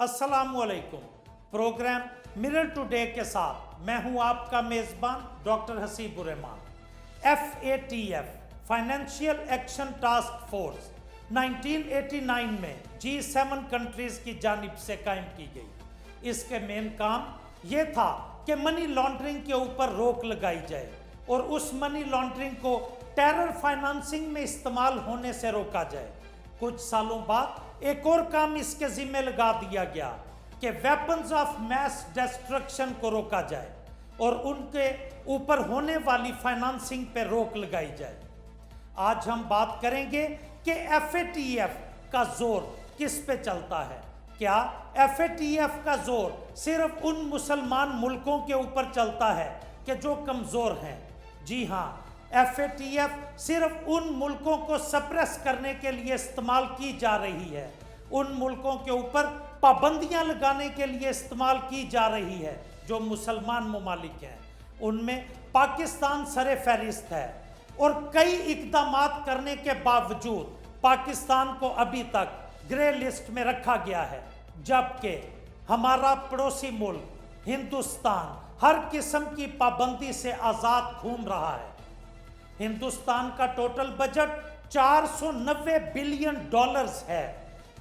अस्सलामुअलैकुम। Programme mirror today के साथ मैं हूं आपका मेज़बान doctor Hasibur Rahman. FATF financial action task force 1989 में G7 कंट्रीज़ की जानिब से कायम की गई। इसके मेन काम ये था कि मनी लॉन्ड्रिंग के ऊपर रोक लगाई जाए और उस मनी लॉन्ड्रिंग को टेरर फाइनेंसिंग में इस्तेमाल होने से रोका जाए। कुछ सालों बाद एक और काम इसके जिम्मे लगा दिया गया कि वेपन्स ऑफ मैस डिस्ट्रक्शन को रोका जाए और उनके ऊपर होने वाली फाइनेंसिंग पर रोक लगाई जाए। आज हम बात करेंगे कि FATF का जोर किस पे चलता है। क्या FATF का जोर सिर्फ उन मुसलमान मुल्कों के ऊपर चलता है कि जो कमज़ोर हैं? जी हाँ, FATF सिर्फ उन मुल्कों को सप्रेस करने के लिए इस्तेमाल की जा रही है, उन मुल्कों के ऊपर पाबंदियां लगाने के लिए इस्तेमाल की जा रही है जो मुसलमान ममालिक हैं। उनमें पाकिस्तान सरे फहरिस्त है और कई इक़दामात करने के बावजूद पाकिस्तान को अभी तक ग्रे लिस्ट में रखा गया है, जबकि हमारा पड़ोसी मुल्क हिंदुस्तान हर किस्म की पाबंदी से आज़ाद घूम रहा है। हिंदुस्तान का टोटल बजट 490 बिलियन डॉलर्स है,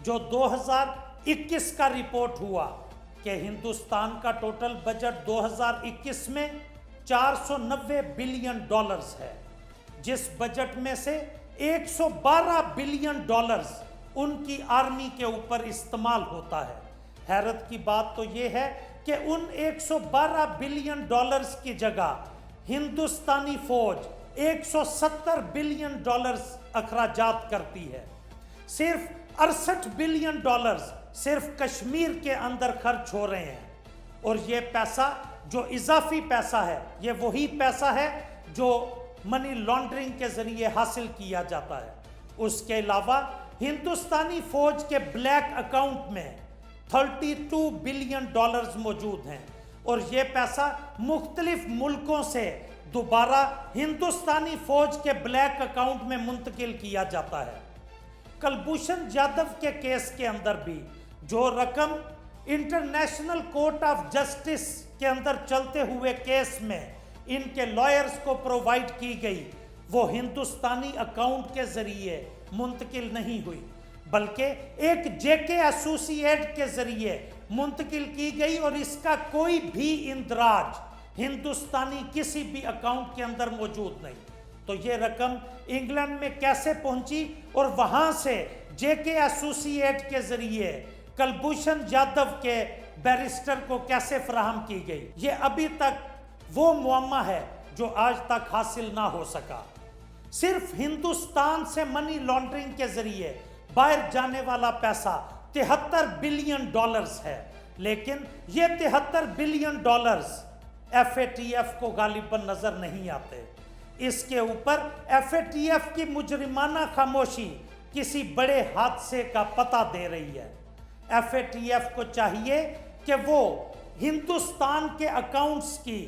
जो 2021 का रिपोर्ट हुआ कि हिंदुस्तान का टोटल बजट 2021 में 490 बिलियन डॉलर्स है, जिस बजट में से 112 बिलियन डॉलर्स उनकी आर्मी के ऊपर इस्तेमाल होता है। हैरत की बात तो यह है कि उन 112 बिलियन डॉलर्स की जगह हिंदुस्तानी फौज 170 बिलियन डॉलर्स अखराजात करती है। सिर्फ 68 बिलियन डॉलर्स सिर्फ कश्मीर के अंदर खर्च हो रहे हैं, और ये पैसा जो इजाफी पैसा है, ये वही पैसा है जो मनी लॉन्ड्रिंग के जरिए हासिल किया जाता है। उसके अलावा हिंदुस्तानी फौज के ब्लैक अकाउंट में 32 बिलियन डॉलर्स मौजूद हैं, और ये पैसा मुख्तलिफ मुल्कों से दोबारा हिंदुस्तानी फौज के ब्लैक अकाउंट में मुंतकिल किया जाता है। कुलभूषण जाधव के केस के अंदर भी जो रकम इंटरनेशनल कोर्ट ऑफ जस्टिस के अंदर चलते हुए केस में इनके लॉयर्स को प्रोवाइड की गई, वो हिंदुस्तानी अकाउंट के जरिए मुंतकिल नहीं हुई, बल्कि एक JK एसोसिएट के जरिए मुंतकिल की गई, और इसका कोई भी इंदराज हिंदुस्तानी किसी भी अकाउंट के अंदर मौजूद नहीं। तो ये रकम इंग्लैंड में कैसे पहुंची और वहां से JK एसोसिएट के जरिए कुलभूषण जाधव के बैरिस्टर को कैसे फराहम की गई, ये अभी तक वो मुअम्मा है जो आज तक हासिल ना हो सका। सिर्फ हिंदुस्तान से मनी लॉन्ड्रिंग के जरिए बाहर जाने वाला पैसा 73 बिलियन डॉलर्स है, लेकिन ये 73 बिलियन डॉलर्स FATF को गालिबन नजर नहीं आते। इसके ऊपर FATF की मुजरिमाना खामोशी किसी बड़े हादसे का पता दे रही है। FATF को चाहिए कि वो हिंदुस्तान के अकाउंट्स की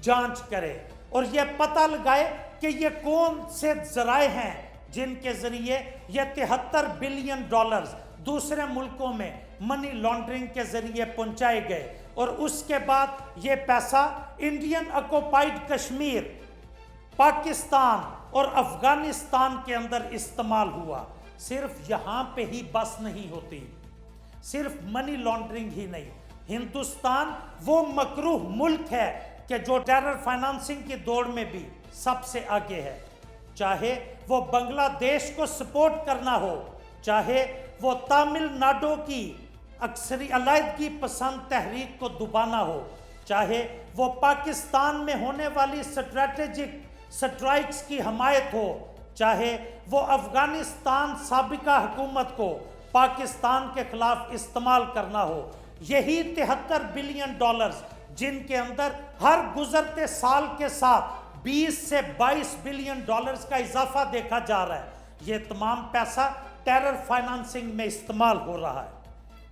जांच करे और यह पता लगाए कि ये कौन से जराए हैं जिनके जरिए ये 73 बिलियन डॉलर्स दूसरे मुल्कों में मनी लॉन्ड्रिंग के जरिए पहुंचाए गए, और उसके बाद ये पैसा इंडियन ऑक्युपाइड कश्मीर, पाकिस्तान और अफगानिस्तान के अंदर इस्तेमाल हुआ। सिर्फ यहाँ पे ही बस नहीं होती, सिर्फ मनी लॉन्ड्रिंग ही नहीं, हिंदुस्तान वो मकरूह मुल्क है कि जो टेरर फाइनेंसिंग की दौड़ में भी सबसे आगे है। चाहे वो बांग्लादेश को सपोर्ट करना हो, चाहे वो तमिलनाडु की अक्सरी अलहदगी पसंद तहरीक को दबाना हो, चाहे वो पाकिस्तान में होने वाली स्ट्रेटेजिक स्ट्राइक्स की हमायत हो, चाहे वो अफगानिस्तान साबिका हुकूमत को पाकिस्तान के खिलाफ इस्तेमाल करना हो, यही 73 बिलियन डॉलर्स जिनके अंदर हर गुजरते साल के साथ 20 से 22 बिलियन डॉलर्स का इजाफा देखा जा रहा है, ये तमाम पैसा टेरर फाइनेंसिंग में इस्तेमाल हो रहा है।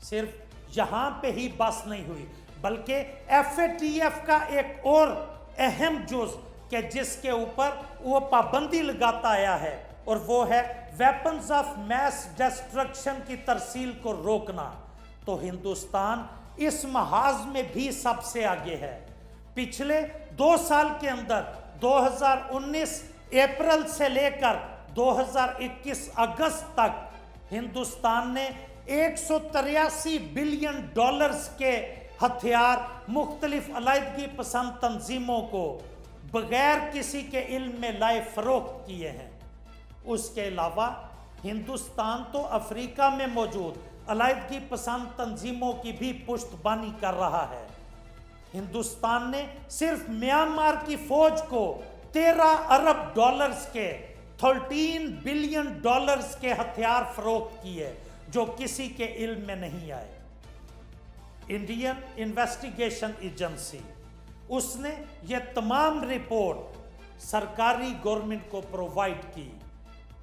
सिर्फ यहाँ पे ही बस नहीं हुई, बल्कि FATF का एक और अहम जुज कि जिसके ऊपर वो पाबंदी लगाता आया है, और वो है वेपन्स ऑफ मैस डिस्ट्रक्शन की तरसील को रोकना। तो हिंदुस्तान इस महाज में भी सबसे आगे है। पिछले 2 साल के अंदर 2019 अप्रैल से लेकर 2021 अगस्त तक हिंदुस्तान ने 183 बिलियन डॉलर्स के हथियार मुख्तलिफ अलहदगी पसंद तंजीमों को बगैर किसी के इल्म में लाए फरोख्त किए हैं। उसके अलावा हिंदुस्तान तो अफ्रीका में मौजूद अलहदगी पसंद तंजीमों की भी पुश्तबानी कर रहा है। हिंदुस्तान ने सिर्फ म्यांमार की फौज को 13 अरब डॉलर्स के 13 बिलियन डॉलर्स के हथियार फरोख्त किए जो किसी के इल्म में नहीं आए। इंडियन इन्वेस्टिगेशन एजेंसी उसने ये तमाम रिपोर्ट सरकारी गवर्नमेंट को प्रोवाइड की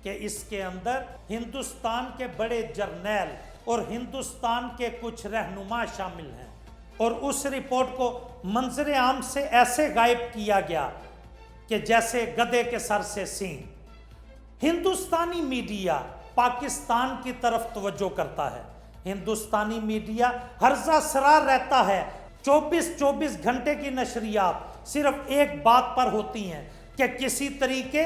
कि इसके अंदर हिंदुस्तान के बड़े जर्नैल और हिंदुस्तान के कुछ रहनुमा शामिल हैं, और उस रिपोर्ट को मंजर आम से ऐसे गायब किया गया कि जैसे गधे के सर से सींग। हिंदुस्तानी मीडिया पाकिस्तान की तरफ तवज्जो करता है। हिंदुस्तानी मीडिया हर्जा सरार रहता है। 24 घंटे की नशरियात सिर्फ एक बात पर होती हैं कि किसी तरीके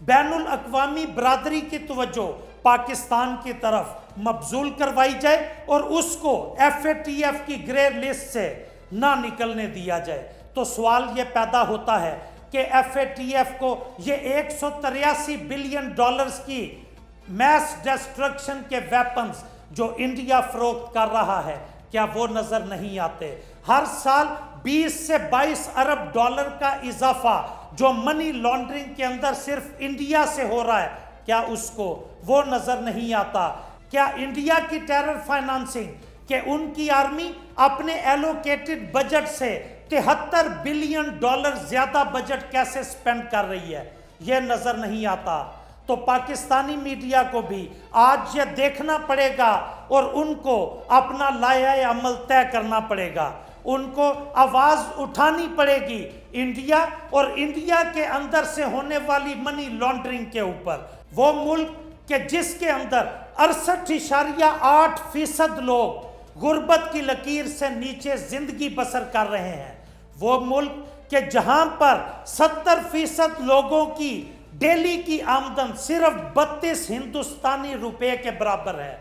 बैनुल अक़वामी बरादरी की तवज्जो पाकिस्तान की तरफ मबजूल करवाई जाए और उसको FATF की ग्रे लिस्ट से ना निकलने दिया जाए। तो सवाल ये पैदा होता है कि FATF को ये 183 बिलियन डॉलर्स की मैस डिस्ट्रक्शन के वेपन्स जो इंडिया फरोख्त कर रहा है, क्या वो नजर नहीं आते? हर साल 20 से 22 अरब डॉलर का इजाफा जो मनी लॉन्ड्रिंग के अंदर सिर्फ इंडिया से हो रहा है, क्या उसको वो नजर नहीं आता? क्या इंडिया की टेरर फाइनेंसिंग के उनकी आर्मी अपने एलोकेटेड बजट से 73 बिलियन डॉलर ज्यादा बजट कैसे स्पेंड कर रही है, यह नजर नहीं आता। तो पाकिस्तानी मीडिया को भी आज यह देखना पड़ेगा और उनको अपना लाया अमल तय करना पड़ेगा। उनको आवाज उठानी पड़ेगी इंडिया और इंडिया के अंदर से होने वाली मनी लॉन्ड्रिंग के ऊपर। वो मुल्क के जिसके अंदर 68.8% लोग गुर्बत की लकीर से नीचे जिंदगी बसर कर रहे हैं। वो मुल्क के जहां पर 70% लोगों की डेली की आमदन सिर्फ 32 हिंदुस्तानी रुपए के बराबर है।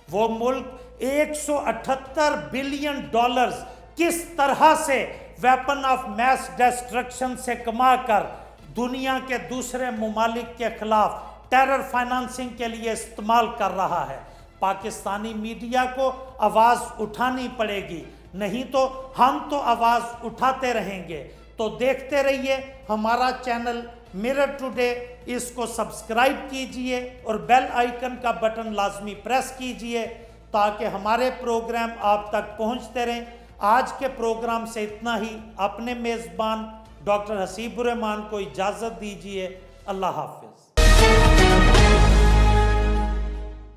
वो मुल्क 178 बिलियन डॉलर्स किस तरह से वेपन ऑफ मैस डिस्ट्रक्शन से कमाकर दुनिया के दूसरे ममालिक के खिलाफ टेरर फाइनेंसिंग के लिए इस्तेमाल कर रहा है। पाकिस्तानी मीडिया को आवाज़ उठानी पड़ेगी, नहीं तो हम तो आवाज़ उठाते रहेंगे। तो देखते रहिए हमारा चैनल मिरर टुडे, इसको सब्सक्राइब कीजिए और बेल आइकन का बटन लाजमी प्रेस कीजिए ताकि हमारे प्रोग्राम आप तक पहुंचते रहें। आज के प्रोग्राम से इतना ही। अपने मेज़बान डॉक्टर हसीबुर रहमान को इजाज़त दीजिए। अल्लाह हाफ़िज़।